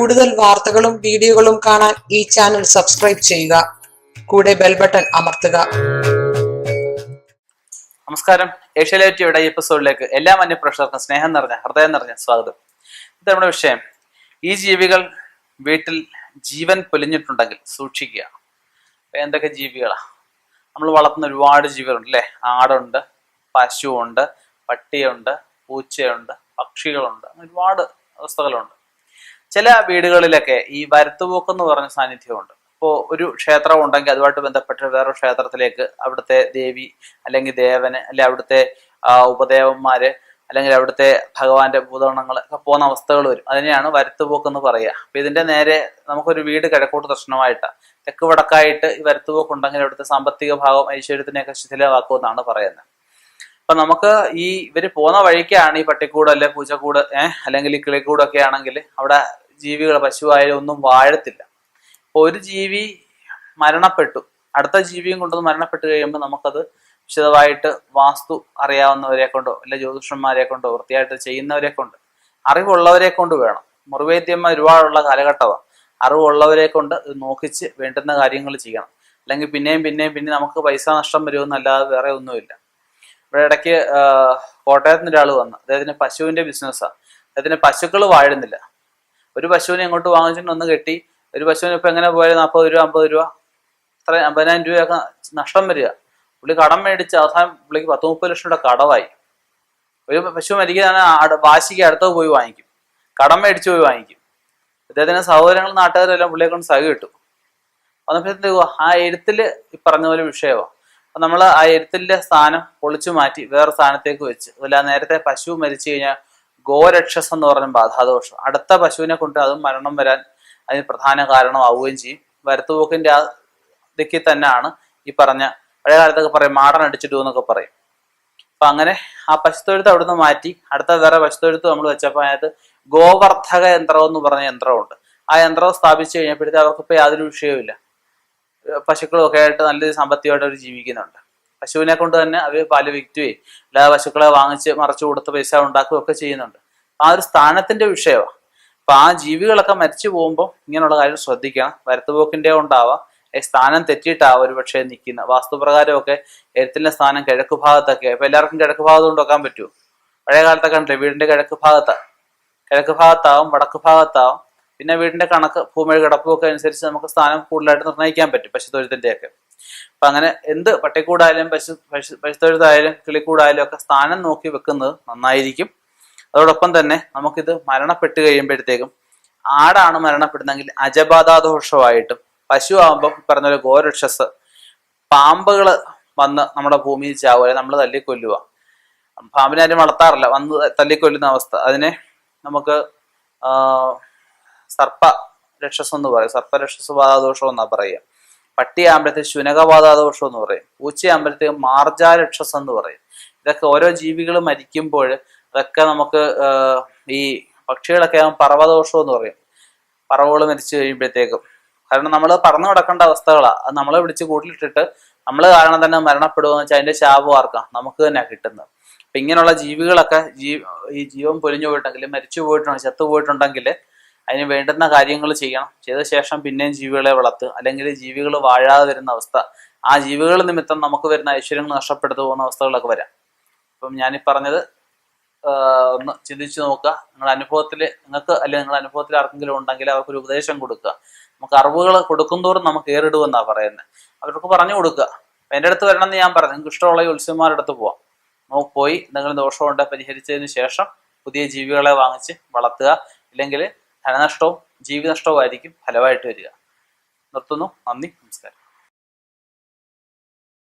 കൂടുതൽ വാർത്തകളും വീഡിയോകളും കാണാൻ ഈ ചാനൽ സബ്സ്ക്രൈബ് ചെയ്യുക. കൂടെ ബെൽ ബട്ടൺ അമർത്തുക. നമസ്കാരം. ഏഷ്യാനെറ്റ് ടിവിയുടെ ഈ എപ്പിസോഡിലേക്ക് എല്ലാ മാന്യപ്രേക്ഷകർക്കും സ്നേഹം നിറഞ്ഞ ഹൃദയം നിറഞ്ഞ സ്വാഗതം. ഇത് നമ്മുടെ വിഷയം. ഈ ജീവികൾ വീട്ടിൽ ജീവൻ പൊലിഞ്ഞിട്ടുണ്ടെങ്കിൽ സൂക്ഷിക്കുക. എന്തൊക്കെ ജീവികളാ? നമ്മൾ വളർത്തുന്ന ഒരുപാട് ജീവികളുണ്ട് അല്ലേ? ആടുണ്ട്, പശുവുണ്ട്, പട്ടിയുണ്ട്, പൂച്ചയുണ്ട്, പക്ഷികളുണ്ട്, ഒരുപാട് അവസ്ഥകളുണ്ട്. ചില വീടുകളിലൊക്കെ ഈ വരുത്തുപോക്കെന്ന് പറഞ്ഞ സാന്നിധ്യമുണ്ട്. ഇപ്പോൾ ഒരു ക്ഷേത്രം ഉണ്ടെങ്കിൽ അതുമായിട്ട് ബന്ധപ്പെട്ട് വേറൊരു ക്ഷേത്രത്തിലേക്ക് അവിടുത്തെ ദേവി അല്ലെങ്കിൽ ദേവന് അല്ലെങ്കിൽ അവിടുത്തെ ഉപദേവന്മാര് അല്ലെങ്കിൽ അവിടുത്തെ ഭഗവാന്റെ ഭൂതഗണങ്ങൾ ഒക്കെ പോകുന്ന അവസ്ഥകൾ വരും. അതിനെയാണ് വരുത്തുപോക്കെന്ന് പറയുക. അപ്പൊ ഇതിന്റെ നേരെ നമുക്കൊരു വീട് കിഴക്കോട്ട് ദർശനമായിട്ടാണ്, തെക്ക് വടക്കായിട്ട് ഈ വരുത്തുപോക്ക് ഉണ്ടെങ്കിൽ അവിടുത്തെ സാമ്പത്തിക ഭാഗം ഐശ്വര്യത്തിനെയൊക്കെ ശിഥിലമാക്കുമെന്നാണ് പറയുന്നത്. അപ്പൊ നമുക്ക് ഈ ഇവര് പോകുന്ന വഴിക്കാണ് ഈ പട്ടിക്കൂട് അല്ലെ പൂച്ചക്കൂട് അല്ലെങ്കിൽ ഈ കിളിക്കൂടൊക്കെ ആണെങ്കിൽ അവിടെ ജീവികൾ പശുവായാലും ഒന്നും വാഴത്തില്ല. അപ്പൊ ഒരു ജീവി മരണപ്പെട്ടു, അടുത്ത ജീവിയും കൊണ്ടൊന്ന് മരണപ്പെട്ട് കഴിയുമ്പോൾ നമുക്കത് വിശദമായിട്ട് വാസ്തു അറിയാവുന്നവരെ കൊണ്ടോ അല്ലെ ജ്യോതിഷന്മാരെ കൊണ്ടോ വൃത്തിയായിട്ട് ചെയ്യുന്നവരെ കൊണ്ട്, അറിവുള്ളവരെ കൊണ്ട് വേണം. മുറിവൈദ്യന്മാർ ഒരുപാടുള്ള കാലഘട്ടമാണ്. അറിവുള്ളവരെ കൊണ്ട് ഇത് നോക്കിച്ച് വേണ്ടുന്ന കാര്യങ്ങൾ ചെയ്യണം. അല്ലെങ്കിൽ പിന്നെയും നമുക്ക് പൈസ നഷ്ടം വരുമെന്നല്ലാതെ വേറെ ഒന്നുമില്ല. ഇവിടെ ഇടയ്ക്ക് കോട്ടയത്ത് നിന്ന് ഒരാൾ വന്നു. അദ്ദേഹത്തിന് പശുവിന്റെ ബിസിനസ്സാണ്. അദ്ദേഹത്തിന് പശുക്കൾ വാഴുന്നില്ല. ഒരു പശുവിനെ ഇങ്ങോട്ട് വാങ്ങിച്ചിട്ട് ഒന്ന് കെട്ടി, ഒരു പശുവിന് ഇപ്പൊ എങ്ങനെ പോയാലും 40 രൂപ 50 രൂപ അത്ര 50,000 രൂപയൊക്കെ നഷ്ടം വരിക. പുള്ളി കടം മേടിച്ച് അവസാനം പുള്ളിക്ക് 10-30 ലക്ഷം രൂപ കടമായി. ഒരു പശു മരിക്കുന്നതാണ് വാശിക്ക് അടുത്ത് പോയി വാങ്ങിക്കും, കടം മേടിച്ചു പോയി വാങ്ങിക്കും. അദ്ദേഹത്തിന് സഹോദരങ്ങൾ നാട്ടുകാരെല്ലാം പുള്ളിയെ കൊണ്ട് സഹ കിട്ടും. വന്നപ്പോഴത്തേക്ക് ആ എഴുത്തില് ഈ പറഞ്ഞ പോലെ വിഷയമാണ്. അപ്പൊ നമ്മൾ ആ എഴുത്തിന്റെ സ്ഥാനം പൊളിച്ചു മാറ്റി വേറെ സ്ഥാനത്തേക്ക് വെച്ച്, അതുപോലെ നേരത്തെ പശു മരിച്ചു കഴിഞ്ഞാൽ ഗോരക്ഷസ് എന്ന് പറഞ്ഞ ബാധാദോഷം അടുത്ത പശുവിനെ കൊണ്ട് അതും മരണം വരാൻ അതിന് പ്രധാന കാരണമാവുകയും ചെയ്യും. വരുത്തുപോക്കിന്റെ ആ ദിക്കിൽ തന്നെയാണ് ഈ പറഞ്ഞ പഴയ കാലത്തൊക്കെ പറയും മാടൻ അടിച്ചിട്ടു എന്നൊക്കെ പറയും. അപ്പൊ അങ്ങനെ ആ പശുത്തൊഴുത്ത് അവിടുന്ന് മാറ്റി അടുത്ത വേറെ പശുത്തൊഴുത്ത് നമ്മൾ വെച്ചപ്പോൾ അതിനകത്ത് ഗോവർദ്ധക യന്ത്രം എന്ന് പറഞ്ഞ യന്ത്രമുണ്ട്. ആ യന്ത്രം സ്ഥാപിച്ചു കഴിഞ്ഞപ്പോഴത്തെ അവർക്കിപ്പോ യാതൊരു വിഷയവുമില്ല. പശുക്കളും ഒക്കെ ആയിട്ട് നല്ലൊരു സാമ്പത്തികമായിട്ട് അവർ ജീവിക്കുന്നുണ്ട്. പശുവിനെ കൊണ്ട് തന്നെ അവർ പാല് വിൽക്കുകയും അല്ലാതെ പശുക്കളെ വാങ്ങിച്ച് മറച്ചു കൊടുത്ത് പൈസ ഉണ്ടാക്കുകയും ഒക്കെ ചെയ്യുന്നുണ്ട്. ആ ഒരു സ്ഥാനത്തിന്റെ വിഷയമാണ്. അപ്പൊ ആ ജീവികളൊക്കെ മരിച്ചു പോകുമ്പോൾ ഇങ്ങനെയുള്ള കാര്യം ശ്രദ്ധിക്കണം. വരുത്തുപോക്കിന്റെ ഉണ്ടാവാം, സ്ഥാനം തെറ്റിയിട്ടാവാം ഒരു പക്ഷേ നിൽക്കുന്ന. വാസ്തുപ്രകാരമൊക്കെ എഴുത്തിന്റെ സ്ഥാനം കിഴക്ക് ഭാഗത്തൊക്കെ. ഇപ്പൊ എല്ലാവർക്കും കിഴക്ക് ഭാഗത്ത് കൊണ്ട് വെക്കാൻ പറ്റുമോ? പഴയ കാലത്തൊക്കെ ഉണ്ടല്ലേ വീടിന്റെ കിഴക്ക് ഭാഗത്താവും വടക്ക് ഭാഗത്താവും. പിന്നെ വീടിന്റെ കണക്ക് ഭൂമിയുടെ കിടപ്പുമൊക്കെ അനുസരിച്ച് നമുക്ക് സ്ഥാനം കൂടുതലായിട്ട് നിർണ്ണയിക്കാൻ പറ്റും പശുത്തൊഴുത്തിന്റെ ഒക്കെ. അപ്പൊ അങ്ങനെ എന്ത് പട്ടിക്കൂടായാലും പശുത്തൊഴുത്തായാലും കിളിക്കൂടായാലും ഒക്കെ സ്ഥാനം നോക്കി വെക്കുന്നത് നന്നായിരിക്കും. അതോടൊപ്പം തന്നെ നമുക്കിത് മരണപ്പെട്ട് കഴിയുമ്പോഴത്തേക്കും, ആടാണ് മരണപ്പെടുന്നെങ്കിൽ അജബാധാദോഷമായിട്ടും, പശു ആകുമ്പോൾ പറഞ്ഞ പോലെ ഗോരക്ഷസ്, പാമ്പുകൾ വന്ന് നമ്മുടെ ഭൂമിയിൽ ചാവുക, നമ്മൾ തല്ലിക്കൊല്ലുക. പാമ്പിനെ ആരും വളർത്താറില്ല, വന്ന് തല്ലിക്കൊല്ലുന്ന അവസ്ഥ. അതിനെ നമുക്ക് സർപ്പരക്ഷസ് എന്ന് പറയും. സർപ്പരക്ഷസ് ബാധാദോഷം എന്നാ പറയുക. പട്ടിയാകുമ്പോഴത്തേക്ക് ശുനകബാധാദോഷം എന്ന് പറയും. പൂച്ചയാകുമ്പോഴത്തേക്ക് മാർജാരക്ഷസ് എന്ന് പറയും. ഇതൊക്കെ ഓരോ ജീവികൾ മരിക്കുമ്പോൾ അതൊക്കെ നമുക്ക് ഈ പക്ഷികളൊക്കെ ആകുമ്പോൾ പറവദോഷം എന്ന് പറയും. പറവകൾ മരിച്ചു കഴിയുമ്പോഴത്തേക്കും, കാരണം നമ്മൾ പറന്നു കിടക്കേണ്ട അവസ്ഥകളാണ്. അത് നമ്മളെ വിളിച്ച് കൂട്ടിലിട്ടിട്ട് നമ്മൾ കാരണം തന്നെ മരണപ്പെടുകയെന്ന് വെച്ചാൽ അതിന്റെ ശാപം ആർക്കാം? നമുക്ക് തന്നെ കിട്ടുന്നത്. അപ്പൊ ഇങ്ങനെയുള്ള ജീവികളൊക്കെ ഈ ജീവൻ പൊലിഞ്ഞു പോയിട്ടുണ്ടെങ്കിൽ, മരിച്ചു പോയിട്ടുണ്ടെങ്കിൽ, ചത്തുപോയിട്ടുണ്ടെങ്കിൽ അതിന് വേണ്ടുന്ന കാര്യങ്ങൾ ചെയ്യണം. ചെയ്ത ശേഷം പിന്നെയും ജീവികളെ വളർത്തുക. അല്ലെങ്കിൽ ജീവികൾ വാഴാതെ വരുന്ന അവസ്ഥ, ആ ജീവികൾ നിമിത്തം നമുക്ക് വരുന്ന ഐശ്വര്യങ്ങൾ നഷ്ടപ്പെടുത്തു പോകുന്ന അവസ്ഥകളൊക്കെ വരാം. അപ്പം ഞാനീ പറഞ്ഞത് ഒന്ന് ചിന്തിച്ചു നോക്കുക. നിങ്ങളുടെ അനുഭവത്തിൽ ആർക്കെങ്കിലും ഉണ്ടെങ്കിൽ അവർക്കൊരു ഉപദേശം കൊടുക്കുക. നമുക്ക് അറിവുകൾ കൊടുക്കുന്തോറും നമുക്ക് ഏറിടുമെന്നാണ് പറയുന്നത്. അവർക്ക് പറഞ്ഞു കൊടുക്കുക. എൻ്റെ അടുത്ത് വരണം എന്ന് ഞാൻ പറഞ്ഞു. നിങ്ങൾക്ക് ഇഷ്ടമുള്ള ഈ ഉത്സവന്മാരുടെ അടുത്ത് പോവാം. നമുക്ക് പോയി എന്തെങ്കിലും ദോഷമുണ്ട് പരിഹരിച്ചതിന് ശേഷം പുതിയ ജീവികളെ വാങ്ങിച്ച് വളർത്തുക. ഇല്ലെങ്കിൽ ധനനഷ്ടവും ജീവിതനഷ്ടവും ആയിരിക്കും ഫലമായിട്ട് വരിക. നിർത്തുന്നു. നന്ദി, നമസ്കാരം.